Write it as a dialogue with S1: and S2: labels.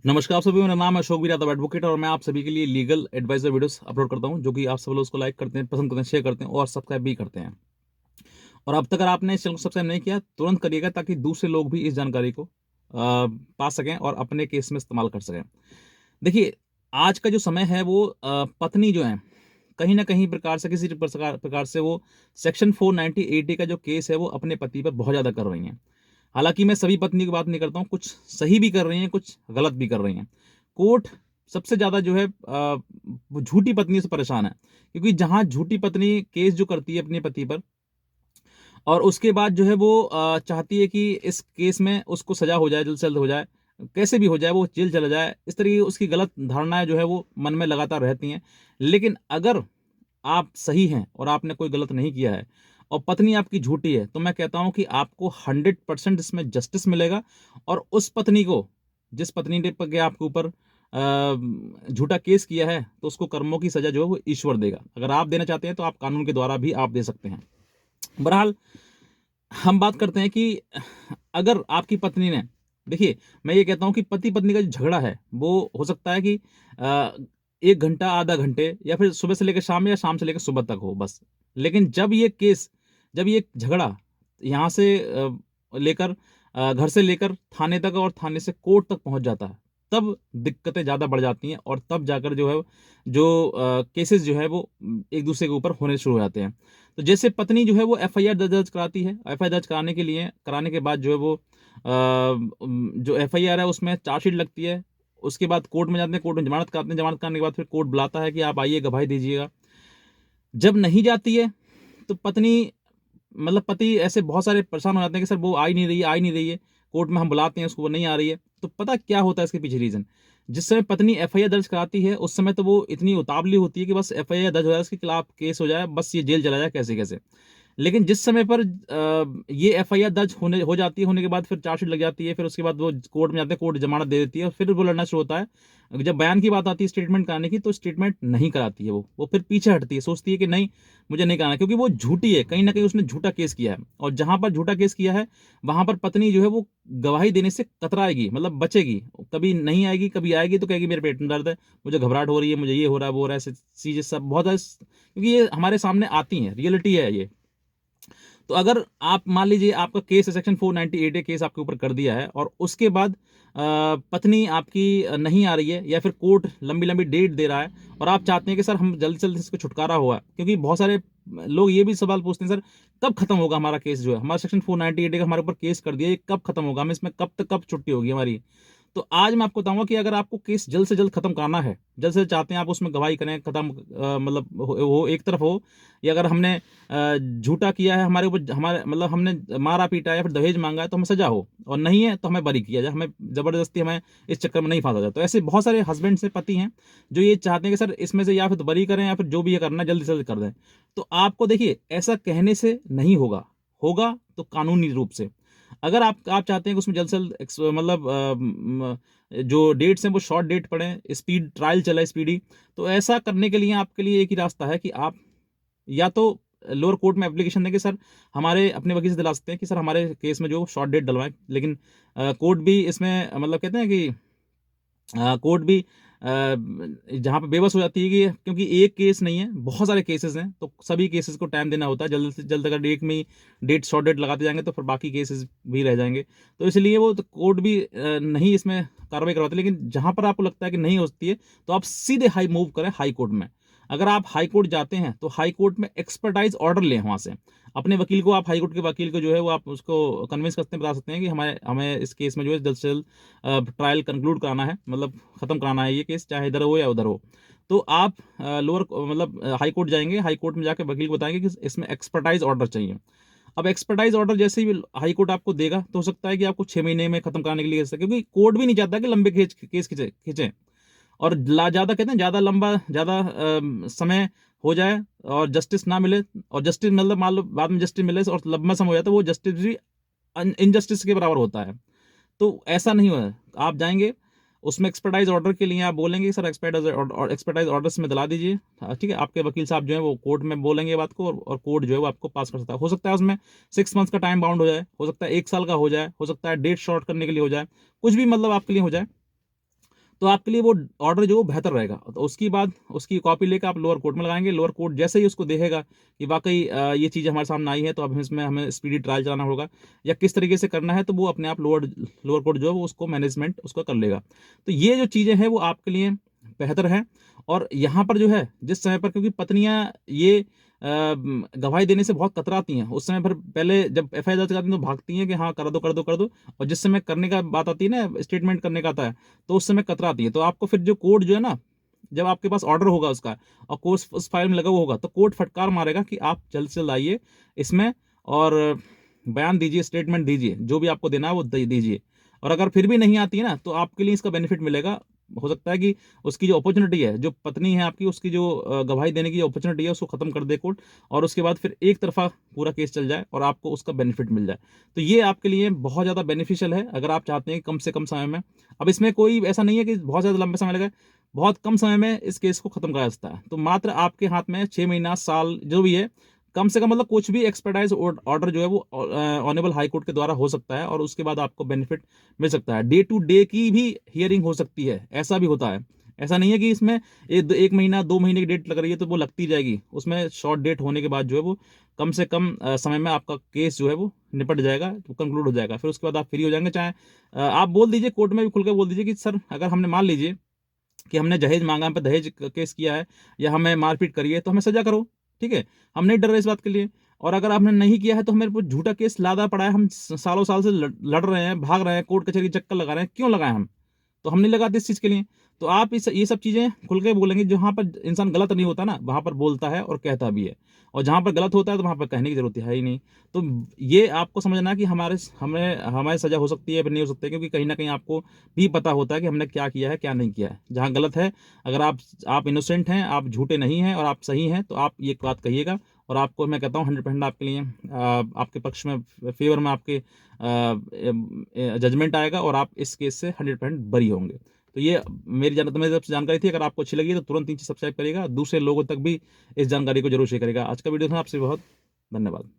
S1: नमस्कार आप सभी, मेरा नाम है अशोक वीर यादव एडवोकेट और मैं आप सभी के लिए लीगल एडवाइजर वीडियोस अपलोड करता हूं, जो कि आप सब लोग उसको लाइक करते हैं, पसंद करते हैं, शेयर करते हैं और सब्सक्राइब भी करते हैं। और अब तक अगर आपने इस चैनल को सब्सक्राइब नहीं किया तुरंत करिएगा, ताकि दूसरे लोग भी इस जानकारी को पा सकें और अपने केस में इस्तेमाल कर सकें। देखिए, आज का जो समय है वो पत्नी जो है कहीं ना कहीं प्रकार से किसी प्रकार से वो सेक्शन 490 का जो केस है वो अपने पति पर बहुत ज्यादा कर रही हैं। हालांकि मैं सभी पत्नी की बात नहीं करता हूँ, कुछ सही भी कर रही हैं, कुछ गलत भी कर रही हैं। कोर्ट सबसे ज्यादा जो है वो झूठी पत्नी से परेशान है, क्योंकि जहां झूठी पत्नी केस जो करती है अपने पति पर और उसके बाद जो है वो चाहती है कि इस केस में उसको सजा हो जाए, जल्द से जल्द हो जाए, कैसे भी हो जाए, वो जेल चला जाए, इस तरह की उसकी गलत धारणाएं जो है वो मन में लगातार रहती हैं। लेकिन अगर आप सही हैं और आपने कोई गलत नहीं किया है और पत्नी आपकी झूठी है, तो मैं कहता हूं कि आपको 100% इसमें जस्टिस मिलेगा। और उस पत्नी को, जिस पत्नी ने के आपके ऊपर झूठा केस किया है, तो उसको कर्मों की सजा जो है वो ईश्वर देगा। अगर आप देना चाहते हैं तो आप कानून के द्वारा भी आप दे सकते हैं। बहरहाल, हम बात करते हैं कि अगर आपकी पत्नी ने, देखिए, मैं ये कहता हूं कि पति पत्नी का जो झगड़ा है वो हो सकता है कि 1 घंटा, आधा घंटे, या फिर सुबह से लेकर शाम या शाम से लेकर सुबह तक हो बस। लेकिन जब ये झगड़ा यहाँ से लेकर घर से लेकर थाने तक और थाने से कोर्ट तक पहुंच जाता है, तब दिक्कतें ज्यादा बढ़ जाती हैं और तब जाकर जो है जो केसेस जो है वो एक दूसरे के ऊपर होने शुरू हो जाते हैं। तो जैसे पत्नी जो है वो एफआईआर दर्ज कराती है, एफआईआर दर्ज कराने के बाद जो है वो जो एफआईआर है उसमें चार्जशीट लगती है। उसके बाद कोर्ट में जाते हैं, कोर्ट में जमानत कराते हैं, जमानत कराने के बाद फिर कोर्ट बुलाता है कि आप आइए, गवाही दीजिएगा। जब नहीं जाती है तो पत्नी, मतलब पति ऐसे बहुत सारे परेशान हो जाते हैं कि सर वो आ ही नहीं रही है, आ ही नहीं रही है, कोर्ट में हम बुलाते हैं उसको, वो नहीं आ रही है। तो पता क्या होता है इसके पीछे रीजन? जिस समय पत्नी एफआईआर दर्ज कराती है उस समय तो वो इतनी उतावली होती है कि बस एफआईआर दर्ज हो जाए, उसके खिलाफ केस हो जाए, बस ये जेल चला जाए कैसे कैसे। लेकिन जिस समय पर ये एफआईआर दर्ज हो जाती है, होने के बाद फिर चार्जशीट लग जाती है, फिर उसके बाद वो कोर्ट में जाते हैं, कोर्ट जमानत दे देती है और फिर वो लड़ना शुरू होता है। जब बयान की बात आती है स्टेटमेंट कराने की, तो स्टेटमेंट नहीं कराती है, वो फिर पीछे हटती है, सोचती है कि नहीं, मुझे नहीं कराना, क्योंकि वो झूठी है, कहीं ना कहीं उसने झूठा केस किया है। और जहां पर झूठा केस किया है वहां पर पत्नी जो है वो गवाही देने से कतराएगी, मतलब बचेगी, कभी नहीं आएगी, कभी आएगी तो कहेगी मेरे पेट में दर्द है, मुझे घबराहट हो रही है, मुझे ये हो रहा है, वो हो रहा है, ऐसी चीजें सब बहुत है, क्योंकि ये हमारे सामने आती हैं, रियलिटी है ये। तो अगर आप मान लीजिए आपका केस है, सेक्शन 498 ए केस आपके ऊपर कर दिया है और उसके बाद पत्नी आपकी नहीं आ रही है, या फिर कोर्ट लंबी लंबी डेट दे रहा है और आप चाहते हैं कि सर हम जल्द से जल्द इसको छुटकारा हुआ, क्योंकि बहुत सारे लोग ये भी सवाल पूछते हैं, सर कब खत्म होगा हमारा केस, जो है हमारा सेक्शन 498 का हमारे ऊपर केस कर दिया, ये कब खत्म होगा, हम इसमें कब छुट्टी होगी हमारी। तो आज मैं आपको बताऊंगा कि अगर आपको केस जल्द से जल्द खत्म करना है, जल्द से जल्द चाहते हैं आप उसमें गवाही करें, खत्म मतलब हो एक तरफ हो, या अगर हमने झूठा किया है, हमारे ऊपर, हमारे मतलब हमने मारा पीटा या फिर दहेज मांगा है, तो हमें सजा हो, और नहीं है तो हमें बरी किया जाए, हमें जबरदस्ती हमें इस चक्कर में नहीं फांसा जाए। तो ऐसे बहुत सारे हस्बैंड से पति हैं जो ये चाहते हैं कि सर इसमें से या फिर तो बरी करें या फिर जो भी ये करना है जल्दी से जल्दी कर दें। तो आपको देखिए, ऐसा कहने से नहीं होगा, होगा तो कानूनी रूप से। अगर आप चाहते हैं कि उसमें जल्द से जल्द मतलब जो डेट्स हैं वो शॉर्ट डेट पड़े, स्पीड ट्रायल चला स्पीडी, तो ऐसा करने के लिए आपके लिए एक ही रास्ता है कि आप या तो लोअर कोर्ट में एप्लीकेशन दें कि सर हमारे अपने वकील से दिला सकते हैं कि सर हमारे केस में जो शॉर्ट डेट डलवाएं। लेकिन कोर्ट भी इसमें मतलब कहते हैं कि कोर्ट भी जहाँ पे बेबस हो जाती है, कि क्योंकि एक केस नहीं है, बहुत सारे केसेस हैं, तो सभी केसेस को टाइम देना होता है, जल्द से जल्द अगर एक में ही डेट शॉर्ट डेट लगाते जाएंगे तो फिर बाकी केसेस भी रह जाएंगे। तो इसलिए वो तो कोर्ट भी नहीं इसमें कार्रवाई करवाते। लेकिन जहां पर आपको लगता है कि नहीं होती है, तो आप सीधे हाई मूव करें हाई कोर्ट में। अगर आप हाई कोर्ट जाते हैं तो हाई कोर्ट में एक्सपर्टाइज ऑर्डर लें वहां से, अपने वकील को, आप हाई कोर्ट के वकील को जो है वो आप उसको कन्विंस करते हैं, बता सकते हैं कि हमें हमें इस केस में जो है जल्द से जल्द ट्रायल कंक्लूड कराना है, मतलब खत्म कराना है ये केस, चाहे इधर हो या उधर हो। तो आप लोअर मतलब हाई कोर्ट जाएंगे, हाई कोर्ट में जाकर वकील को बताएंगे कि इसमें एक्सपर्टाइज ऑर्डर चाहिए। अब एक्सपर्टाइज ऑर्डर जैसे ही हाई कोर्ट आपको देगा तो हो सकता है कि आपको 6 महीने में खत्म कराने के लिए, क्योंकि कोर्ट भी नहीं चाहता कि लंबे केस खींचे और ज्यादा, कहते हैं ज्यादा लंबा, ज्यादा समय हो जाए और जस्टिस ना मिले, और जस्टिस मतलब मान लो बाद में जस्टिस मिले और लंबा समय हो जाए, तो वो जस्टिस भी इनजस्टिस के बराबर होता है। तो ऐसा नहीं हुआ। आप जाएंगे उसमें एक्सपर्टाइज ऑर्डर के लिए, आप बोलेंगे सर एक्सपर्टाइज ऑर्डर में दिला दीजिए, हाँ, ठीक है, आपके वकील साहब जो है वो कोर्ट में बोलेंगे बात को, और कोर्ट जो है वो आपको पास कर सकता है। हो सकता है उसमें 6 मंथ्स का टाइम बाउंड हो जाए, हो सकता है 1 साल का हो जाए, हो सकता है डेट शॉर्ट करने के लिए हो जाए, कुछ भी मतलब आपके लिए हो जाए। तो आपके लिए वो ऑर्डर जो बेहतर रहेगा। तो उसकी बाद उसकी कॉपी लेकर आप लोअर कोर्ट में लगाएंगे। लोअर कोर्ट जैसे ही उसको देखेगा कि वाकई ये चीज़ हमारे सामने आई है, तो अब इसमें हमें स्पीडी ट्रायल चलाना होगा या किस तरीके से करना है, तो वो अपने आप लोअर कोर्ट जो है वो उसको मैनेजमेंट उसको कर लेगा। तो ये जो चीज़ें हैं वो आपके लिए बेहतर है। और यहाँ पर जो है जिस समय पर, क्योंकि पत्नियां ये गवाही देने से बहुत कतराती हैं, उस समय पर पहले जब एफआईआर दर्ज कराती हैं तो भागती हैं कि हाँ कर दो कर दो कर दो, और जिस समय करने का बात आती है ना, स्टेटमेंट करने का आता है, तो उस समय कतराती है। तो आपको फिर जो कोर्ट जो है ना, जब आपके पास ऑर्डर होगा उसका और कोर्ट उस फाइल में लगा हुआ होगा, तो कोर्ट फटकार मारेगा कि आप जल्द से जल्द आइए इसमें और बयान दीजिए, स्टेटमेंट दीजिए, जो भी आपको देना है वो दीजिए। और अगर फिर भी नहीं आती है ना, तो आपके लिए इसका बेनिफिट मिलेगा। हो सकता है कि उसकी जो अपॉर्चुनिटी है, जो पत्नी है आपकी, उसकी जो गवाही देने की अपॉर्चुनिटी है उसको खत्म कर दे कोर्ट, और उसके बाद फिर एक तरफा पूरा केस चल जाए और आपको उसका बेनिफिट मिल जाए। तो ये आपके लिए बहुत ज़्यादा बेनिफिशियल है अगर आप चाहते हैं कि कम से कम समय में। अब इसमें कोई ऐसा नहीं है कि बहुत ज़्यादा लंबे समय लगे, बहुत कम समय में इस केस को खत्म करा जा सकता है। तो मात्र आपके हाथ में 6 महीना, साल जो भी है, कम से कम, मतलब कुछ भी एक्सपर्टाइज ऑर्डर जो है वो ऑनरेबल हाई कोर्ट के द्वारा हो सकता है, और उसके बाद आपको बेनिफिट मिल सकता है। डे टू डे की भी हियरिंग हो सकती है, ऐसा भी होता है। ऐसा नहीं है कि इसमें एक महीना 2 महीने की डेट लग रही है तो वो लगती जाएगी। उसमें शॉर्ट डेट होने के बाद जो है वो कम से कम समय में आपका केस जो है वो निपट जाएगा, तो कंक्लूड हो जाएगा। फिर उसके बाद आप फ्री हो जाएंगे। चाहे आप बोल दीजिए कोर्ट में भी, खुल के बोल दीजिए कि सर अगर हमने, मान लीजिए कि हमने दहेज मांगा, हम पे दहेज केस किया है या हमें मारपीट करी है, तो हमें सजा करो, ठीक है, हम नहीं डर रहे इस बात के लिए। और अगर आपने नहीं किया है तो हमें ऊपर झूठा केस लादा पड़ा है, हम सालों साल से लड़ रहे हैं, भाग रहे हैं, कोर्ट कचहरी चक्कर लगा रहे हैं, क्यों लगाए हम? तो हम नहीं लगाते इस चीज़ के लिए। तो आप इस ये सब चीज़ें खुल के बोलेंगे। जहाँ पर इंसान गलत नहीं होता ना, वहाँ पर बोलता है और कहता भी है, और जहाँ पर गलत होता है तो वहाँ पर कहने की जरूरत है ही नहीं। तो ये आपको समझना कि हमारी सजा हो सकती है, फिर नहीं हो सकती है, क्योंकि कहीं ना कहीं आपको भी पता होता है कि हमने क्या किया है क्या नहीं किया है। जहाँ गलत है, अगर आप इनोसेंट हैं, आप झूठे नहीं हैं और आप सही हैं, तो आप ये बात कहिएगा, और आपको मैं कहता हूँ 100% आपके लिए आपके पक्ष में, फेवर में आपके जजमेंट आएगा, और आप इस केस से 100% बरी होंगे। तो ये मेरी तरफ से जानकारी थी। अगर आपको अच्छी लगी तो तुरंत नीचे सब्सक्राइब करिएगा, दूसरे लोगों तक भी इस जानकारी को जरूर शेयर करेगा। आज का वीडियो था, आपसे बहुत धन्यवाद।